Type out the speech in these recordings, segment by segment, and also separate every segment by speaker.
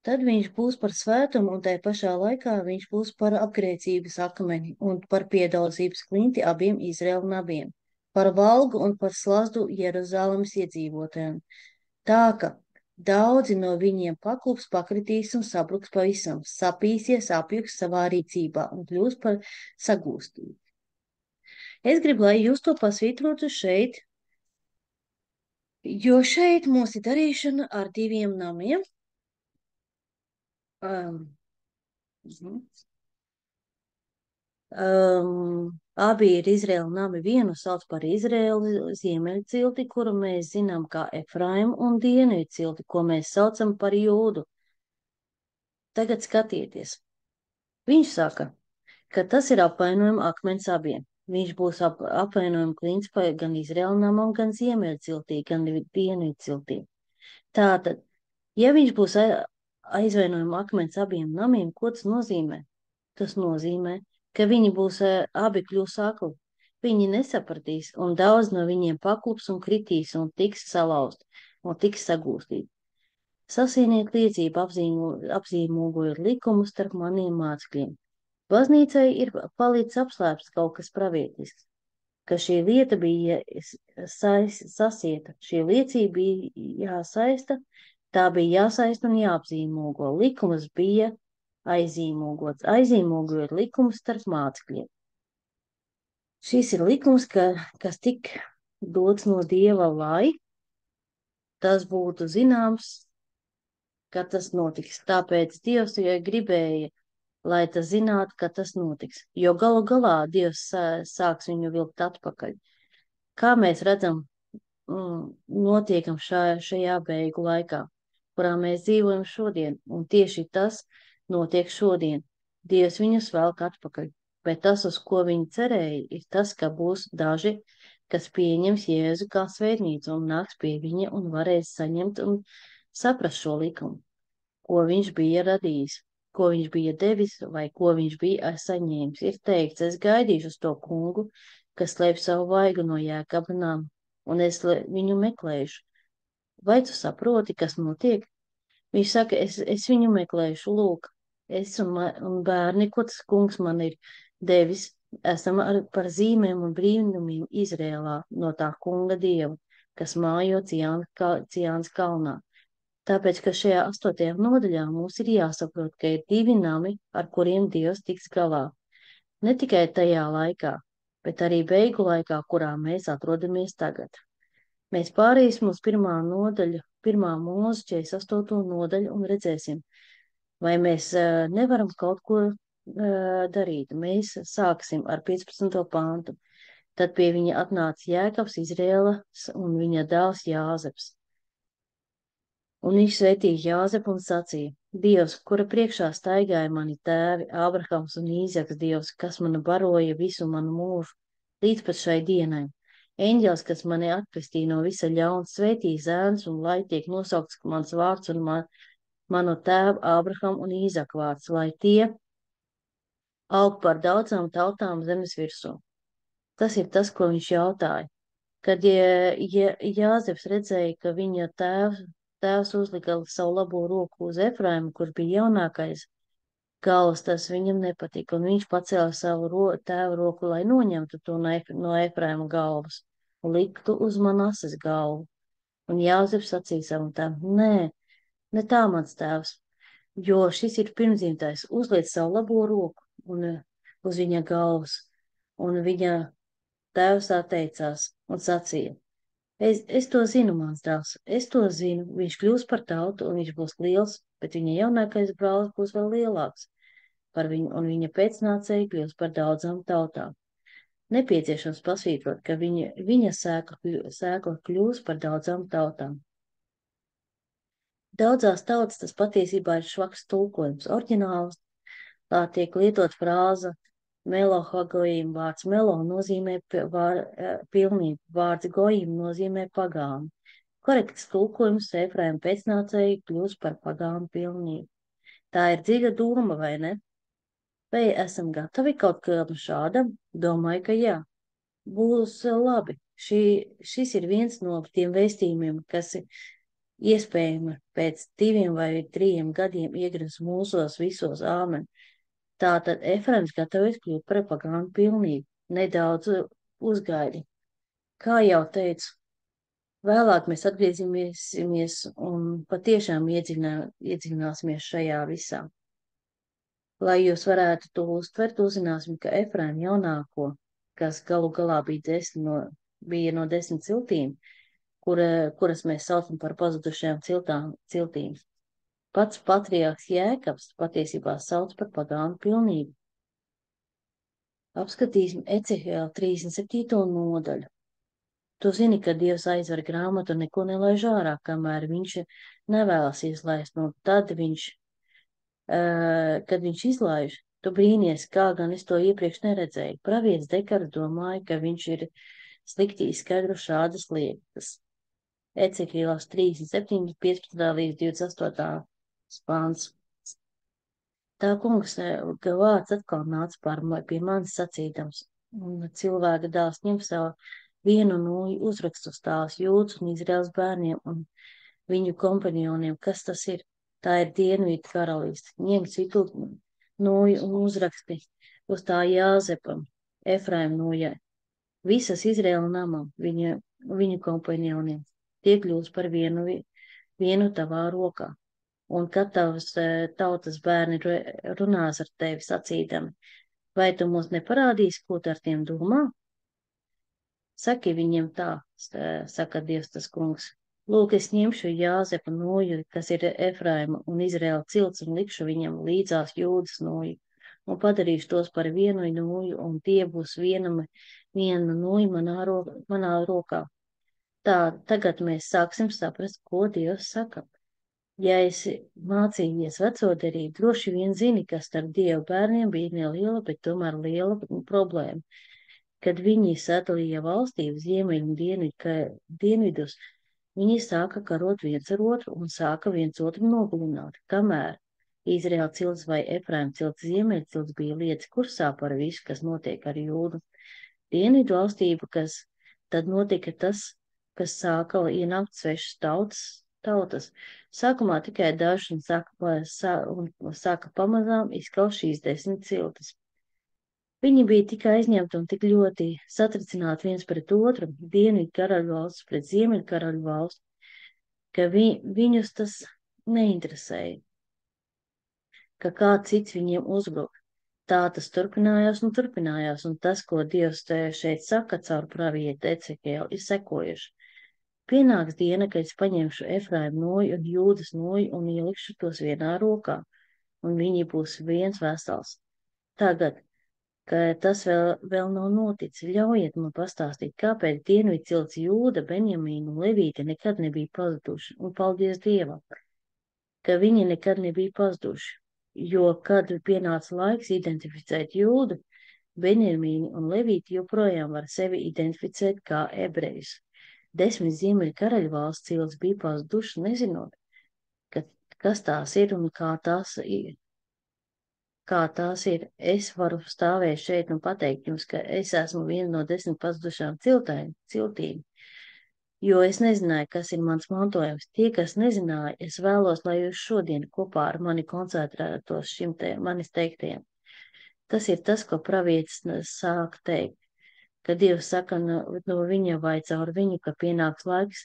Speaker 1: Tad viņš būs par svētumu, un tai pašā laikā viņš būs par apgrēcības akmeni un par piedalības klinti abiem Izraēla nabiem, par valgu un par slazdu Jeruzalemes iedzīvotājiem. Tā ka daudzi no viņiem paklups, pakritīs un sabruks pavisam, sapīsies, apjuks savā rīcībā un kļūs par sagūstību. Es gribu, lai jūs to pasvītrotu šeit, jo šeit mums ir darīšana ar diviem namiem. Abi ir Izraēla nami. Vienu sauc par Izraēlu ziemeļcilti, kuru mēs zinām kā Efraimu, un dienvidu cilti, ko mēs saucam par Jūdu. Tagad skatieties. Viņš saka, ka tas ir apvainojuma akmens abiem. Viņš būs apvainojuma klints gan Izraēla namam, gan ziemeļciltī, gan dienvidu ciltī. Tātad, ja viņš būs aizvainojuma akmens abiem namiem, ko tas nozīmē? Tas nozīmē, ka viņi būs abi kļūs akli. Viņi nesapratīs, un daudz no viņiem paklups un kritīs, un tiks salauzt, un tiks sagūstīt. Sasieniet liecību, apzīmogojiet likumus starp maniem mācekļiem. Baznīcai ir palicis apslēpts kaut kas pravietisks, ka šī lieta bija sasieta, šī liecība bija jāsaista, tā bija jāsaista un jāapzīmogo. Likums bija aizīmogots, aizīmogojot likumus starp mācekļiem. Šis ir likums, kas tik dots no Dieva, lai tas būtu zināms, ka tas notiks. Tāpēc Dievs gribēja, lai tas zinātu, ka tas notiks, jo galu galā Dievs sāks viņu vilkt atpakaļ. Kā mēs redzam, notiekam šajā beigu laikā, kurā mēs dzīvojam šodien, un tieši tas notiek šodien. Dievs viņus velk atpakaļ, bet tas, uz ko viņi cerēja, ir tas, ka būs daži, kas pieņems Jēzu kā svētnīcu un nāks pie viņa un varēs saņemt un saprast šo likumu, ko viņš bija radījis, ko viņš bija devis vai ko viņš bija saņēmis. Ir teikts, es gaidīšu uz to kungu, kas slēp savu vaigu no Jēkaba nama, un es viņu meklēšu. Vai tu saproti, kas notiek? Viņš saka, es viņu meklēšu, lūk, es un bērni, ko tas kungs man ir devis, esam par zīmēm un brīnumiem Izrēlā no tā kunga dieva, kas mājo Ciānas kalnā. Tāpēc, ka šajā 8. nodaļā mums ir jāsaprot, ka ir divi nami, ar kuriem Dievs tiks galā. Ne tikai tajā laikā, bet arī beigu laikā, kurā mēs atrodamies tagad. Mēs pārīsim uz 1. nodaļu, 1. mūzu 48. nodaļu un redzēsim, vai mēs nevaram kaut ko darīt. Mēs sāksim ar 15. pāntu. Tad pie viņa atnāca Jēkabs, Izraēlas un viņa dēls Jāzeps. Un viņš sveitīja Jāzepu un sacīja, Dievs, kura priekšā staigāja mani tēvi, Ābrahams un Īzaks Dievs, kas mani baroja visu manu mūžu, līdz pat šai dienai. Eņģels, kas mani atpestīja no visa ļauna, sveitīja zēns un lai tiek nosaukts mans vārds un manu tēvu Ābraham un Īzaku vārds, lai tie aug par daudzām tautām zemes virsū. Tas ir tas, ko viņš jautāja. Kad Jāzeps redzēja, ka viņa tēvs uzlika savu labo roku uz Efraimu, kur bija jaunākais galvas, tas viņam nepatika, un viņš pacēla savu tēva roku, lai noņemtu to no Efraima galvas un liktu uz Manases galvu. Un Jāzeps sacīja savam tēvam, nē, ne tā, mans tēvs, jo šis ir pirmdzimtais, uzliec savu labo roku un uz viņa galvas, un viņa tēvs atteicās un sacīja, es to zinu, mans dēls, es to zinu, viņš kļūs par tautu un viņš būs liels, bet viņa jaunākais brālis būs vēl lielāks par viņu, un viņa pēcnācēji kļūs par daudzām tautām. Nepieciešams pasvītrot, ka viņa sēkla kļūs par daudzām tautām. Daudzās tautas tas patiesībā ir švaks tulkojums. Oriģināls tā tiek lietot frāze melo hagojim. Vārds melo nozīmē pilnību, vārds gojim nozīmē pagānu. Korekts tulkojums Efraima pēcnācēji kļūs par pagānu pilnību. Tā ir dziļa doma, vai ne? Vai esam gatavi kaut kādam šādam? Domāju, ka jā. Būs labi. Šis ir viens no tiem vēstījumiem, kas iespējami pēc 2 vai 3 gadiem iegrims mūsos visos āmen. Tātad Efraims gatavojas kļūt par pagānu pilnību, nedaudz uzgaidi. Kā jau teicu, vēlāk mēs atgriezīsimies un patiešām iedziļināsimies šajā visā. Lai jūs varētu to uztvert, uzzināsim, ka Efraim jaunāko, kas galu galā bija no 10 ciltīm, kuras mēs saucam par pazudušajām ciltīm. Pats patriārhs Jēkabs patiesībā sauc par pagānu pilnību. Apskatīsim Ecehēla 37. nodaļu. Tu zini, ka Dievs aizver grāmatu un neko nelaiž ārā, kamēr viņš nevēlas izlaist, un tad kad viņš izlaiž, tu brīnies, kā gan es to iepriekš neredzēju. Pravietis Dekars domāja, ka viņš ir slikti izskaidro šādas lietas. Ecehēlas 37, 15 līdz 28. pāns. Tā kungs, ka vārds atkal nāca pie manis sacīdams, un cilvēka dēls ņem savu vienu nūju uzrakstu tās Jūdas un Izraels bērniem un viņu kompanioniem. Kas tas ir? Tā ir Dienvidu karaliste. Ņem citu nūju un uzraksti uz tā Jāzepam, Efraim nūjai. Visas Izraela namam, viņu kompanioniem, tie kļūs par vienu tavā rokā. Un kad tavas tautas bērni runās ar tevi sacīdami, vai tu mums neparādīsi, ko tu ar tiem domā? Saki viņiem tā, saka Dievs tas kungs. Lūk, es ņemšu Jāzepa nūju, kas ir Efraima un Izraela cilts, un likšu viņam līdzās Jūdas nūju, un padarīšu tos par vienu nūju, un tie būs viena nūja manā rokā. Tā, tagad mēs sāksim saprast, ko Dievs saka. Ja esi mācījies veco derību, droši vien zini, ka starp Dievu bērniem bija neliela, bet tomēr liela problēma. Kad viņi sadalīja valstību ziemeļu un dienvidus, viņi sāka karot viens ar otru un sāka viens otru nogalināt, kamēr Izraēla cilts vai Efraim cilts ziemeļu cilts bija lietas kursā par visu, kas notiek ar Jūdu. Dienvidu valstību, kas tad notika tas, kas sāka ienākt svešas tautas. Sākumā tikai dažs un sāka pamazām izskaust šīs 10 ciltis. Viņi bija tik aizņemti un tik ļoti satricināti viens pret otru, Dienvidu karaļu valsts pret Ziemeļu karaļu valsts, ka viņus tas neinteresēja, ka kāds cits viņiem uzbruk. Tā tas turpinājās, un tas, ko Dievs šeit saka caur pravieti Ecehēlu, ir sekojuši. Pienāks diena, kad es paņemšu Efraimu noju un Jūdas noju un ielikšu tos vienā rokā, un viņi būs viens vesels. Tagad, ka tas vēl nav noticis, ļaujiet man pastāstīt, kāpēc Dienvidu cilts Jūda, Benjamīna un Levīte nekad nebija pazuduši, un paldies Dievam, ka viņi nekad nebija pazuduši, jo, kad pienāca laiks identificēt Jūdu, Benjamīnu un Levīti joprojām var sevi identificēt kā ebrejus. 10 ziemeļu karaļu valsts cilts bija pazudušas, nezinot, kas tās ir un kā tās ir. Es varu stāvēt šeit un pateikt jums, ka es esmu viena no 10 pazudušām ciltīm, jo es nezināju, kas ir mans mantojums. Tie, kas nezināja, es vēlos, lai jūs šodien kopā ar mani koncentrētos manis teiktajiem. Tas ir tas, ko pravietis sāk teikt. Kad Dievs saka no viņa vai caur viņu, ka pienāks laiks,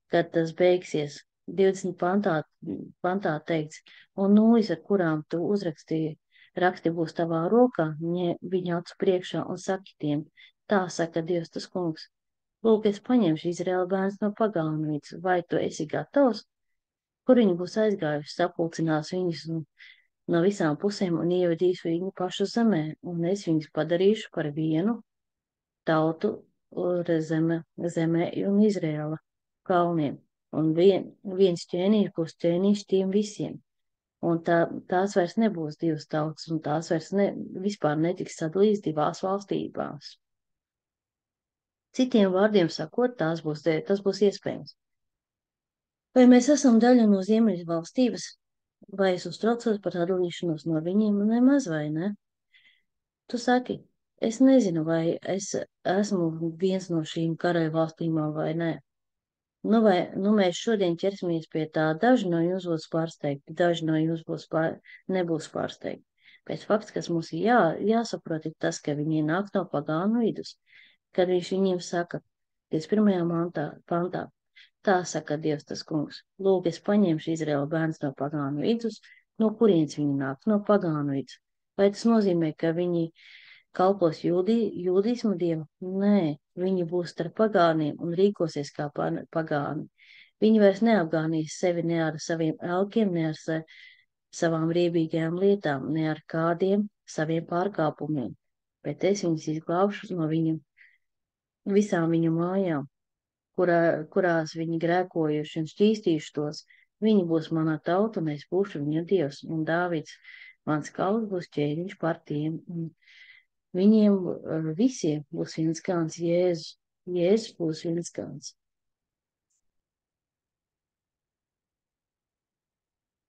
Speaker 1: kad tas beigsies. 20 pantā teikts, un nūjas, ar kurām tu uzrakstīji, raksti būs tavā rokā, viņa acu priekšā un saki tiem, tā saka Dievs tas kungs. Lūk, es paņemšu Izraēla bērns no pagānvītes, vai tu esi gatavs? Kur viņi būs aizgājuši, sapulcinās viņus no visām pusēm un ievedīšu viņu pašu zemē, un es viņus padarīšu par vienu tautu zemē un Izraēla kalniem, un viens ķēniņš būs ķēniņš tiem visiem, un tās vairs nebūs divas tautas, un tās vairs vispār netiks sadalīts divās valstībās. Citiem vārdiem sakot, tas būs iespējams. Vai mēs esam daļa no ziemeļu valstības, vai es uztraucos par atdalīšanos no viņiem, nemaz vai ne? Tu saki, es nezinu, vai es esmu viens no šīm karaļu valstīm vai nē. Mēs šodien ķersimies pie tā. Daži no jums būs pārsteigti, daži no jums nebūs pārsteigti. Pēc fakts, kas mums ir jāsaprot, ir tas, ka viņi nāk no pagānu vidus. Kad viņš viņiem saka, 21. pantā, tā saka Dievs tas kungs. Lūk, es paņemšu Izraēla bērns no pagānu vidus, no kurienes viņi nāk, no pagānu vidus. Vai tas nozīmē, ka viņi kalpos jūdismu dievu? Nē, viņi būs starp pagāniem un rīkosies kā pagāni. Viņi vairs neapgānīs sevi ne ar saviem elkiem, ne ar savām riebīgajām lietām, ne ar kādiem saviem pārkāpumiem, bet es viņus izglābšu no visām viņu mājām, kurās viņi grēkojuši un šķīstījuši tos. Viņi būs mana tauta, un es būšu viņa dievs, un Dāvids, mans kalps, būs ķēniņš par tiem. Un viņiem visiem būs viens kāds Jēzus. Jēzus būs viens kāds.